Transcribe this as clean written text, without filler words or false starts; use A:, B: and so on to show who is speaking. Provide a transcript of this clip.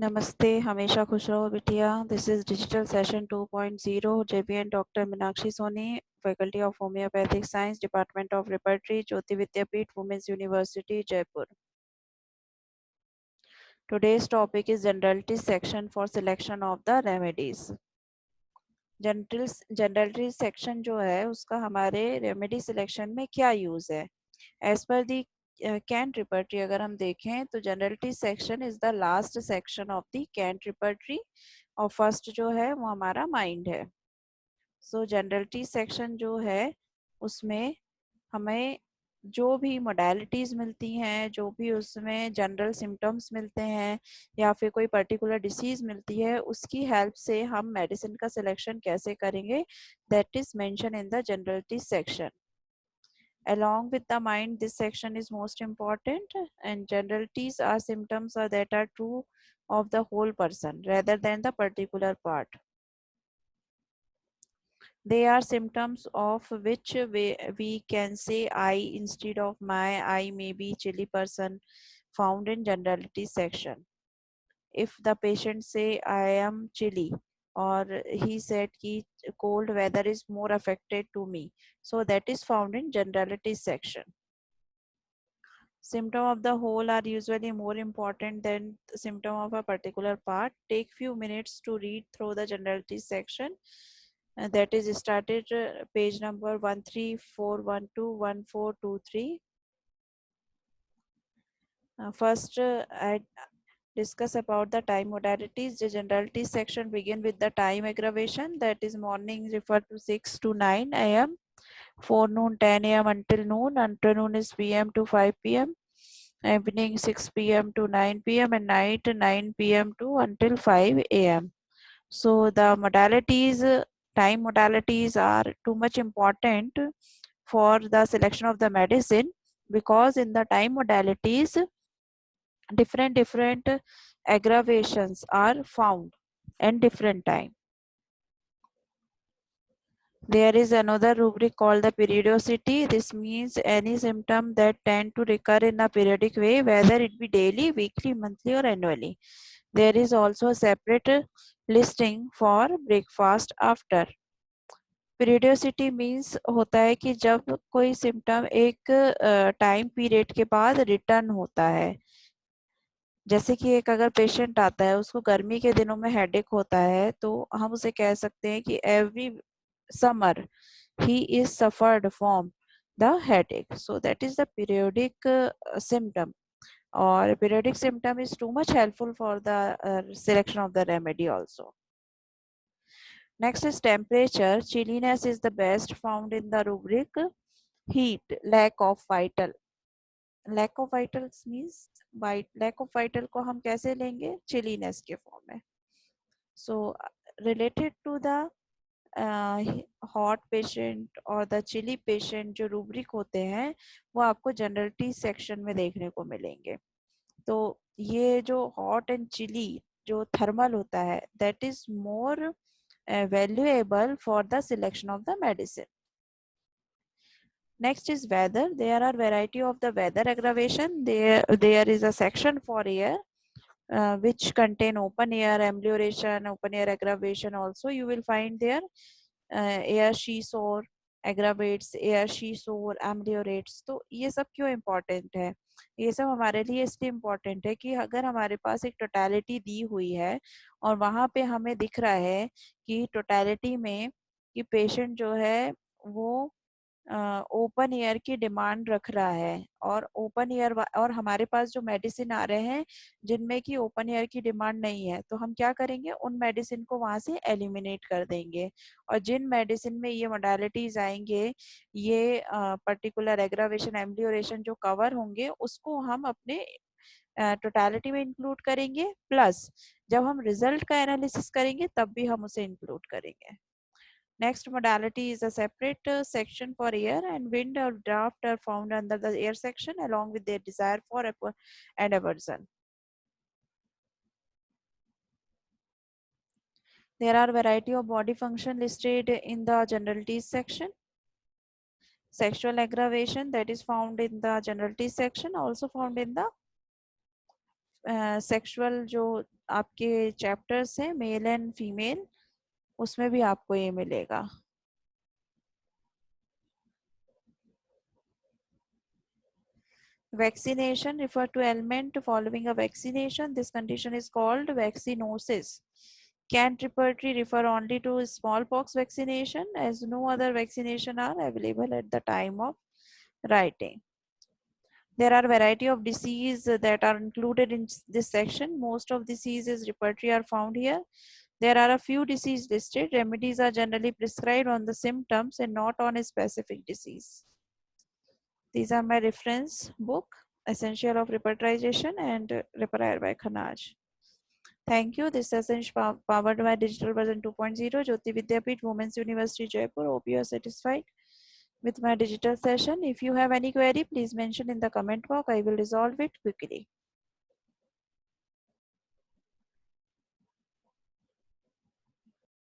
A: नमस्ते, हमेशा खुश रहो बिटिया। This is digital session 2.0 JBN doctor Meenakshi Soni, faculty of homeopathic science, department of repertory, Jyoti Vidyapeeth, women's university, Jaipur. Today's topic is generality section for selection of the remedies. Generality section जो है उसका हमारे रेमेडी सिलेक्शन में क्या यूज है? एज पर दी cantt repertory अगर हम देखें तो generality section is the last section of the Kent repertory और फर्स्ट जो है वो हमारा माइंड है। सो जनरलिटी सेक्शन जो है उसमें हमें जो भी मोडालिटीज मिलती हैं, जो भी उसमें जनरल सिम्टम्स मिलते हैं या फिर कोई पर्टिकुलर डिसीज मिलती है, उसकी हेल्प से हम मेडिसिन का सिलेक्शन कैसे करेंगे, that is mention in the generality section. Along with the mind, this section is most important, and generalities are symptoms or that are true of the whole person rather than the particular part. They are symptoms of which we can say I instead of my. I may be chilly person found in generality section. If the patient say I am chilly or he said ki cold weather is more affected to me, so that is found in generality section. Symptom of the whole are usually more important than the symptom of a particular part. Take few minutes to read through the generality section. That is started page number 134121423. First, I discuss about the time modalities. The generality section begin with the time aggravation. That is morning refer to 6 to 9 a.m. Forenoon 10 a.m. until noon. Afternoon is p.m. to 5 p.m. Evening 6 p.m. to 9 p.m. and night 9 p.m. to until 5 a.m. So the modalities, time modalities are too much important for the selection of the medicine, because in the time modalities different aggravations are found in different time. There is another rubric called the periodicity. This means any symptom that tend to recur in a periodic way, whether it be daily, weekly, monthly or annually. There is also a separate listing for breakfast after. Periodicity means होता है कि जब कोई symptom एक time period के बाद return होता है। जैसे कि एक अगर पेशेंट आता है, उसको गर्मी के दिनों में हेडेक होता है, तो हम उसे कह सकते हैं कि every summer he is suffered from the headache. So that is the periodic symptom, or periodic symptom is too much helpful for the selection of the remedy also. Next is temperature. Chilliness is the best found in the rubric. Heat, lack of vital. Lack of vitals means lack of vital को हम कैसे लेंगे? Chilliness के form में. So related to the hot patient और the chilly patient जो rubric होते हैं वो आपको जनरलिटी सेक्शन में देखने को मिलेंगे। तो ये जो हॉट एंड चिली जो थर्मल होता है, that is more valuable for the selection of the medicine. Next is weather. There are variety of the weather aggravation. There is a section for air which contain open air amelioration, open air aggravation. Also you will find there air seesaw aggravates, air seesaw ameliorates. तो ये सब क्यों important है? ये सब हमारे लिए इसलिए इम्पोर्टेंट है कि अगर हमारे पास एक टोटलिटी दी हुई है और वहाँ पे हमें दिख रहा है कि टोटलिटी में कि पेशेंट जो है वो ओपन एयर की डिमांड रख रहा है, और ओपन एयर और हमारे पास जो मेडिसिन आ रहे हैं जिनमें कि ओपन एयर की डिमांड नहीं है, तो हम क्या करेंगे? उन मेडिसिन को वहां से एलिमिनेट कर देंगे, और जिन मेडिसिन में ये मोडालिटीज आएंगे, ये पर्टिकुलर एग्रावेशन एम्ब्लियोरेशन जो कवर होंगे, उसको हम अपने टोटलिटी में इंक्लूड करेंगे, प्लस जब हम रिजल्ट का एनालिसिस करेंगे तब भी हम उसे इंक्लूड करेंगे। Next modality is a separate section for air, and wind or draft are found under the air section along with their desire for and aversion. There are variety of body function listed in the generalities section. Sexual aggravation, that is found in the generalities section, also found in the sexual जो आपके chapters हैं male and female, उसमें भी आपको ये मिलेगा। Vaccination refer to ailment following a vaccination. This condition is called vaccinosis. Can repertory refer only to smallpox vaccination, as no other vaccination are available at the time of writing. There are a variety of diseases that are included in this section. Most of diseases repertory are found here. There are a few diseases listed. Remedies are generally prescribed on the symptoms and not on a specific disease. These are my reference book, Essential of Repertorization and Repair by Khanaj. Thank you. This session is powered by Digital Version 2.0, Jyoti Vidyapeeth, Women's University, Jaipur. Hope you are satisfied with my digital session. If you have any query, please mention in the comment box. I will resolve it quickly.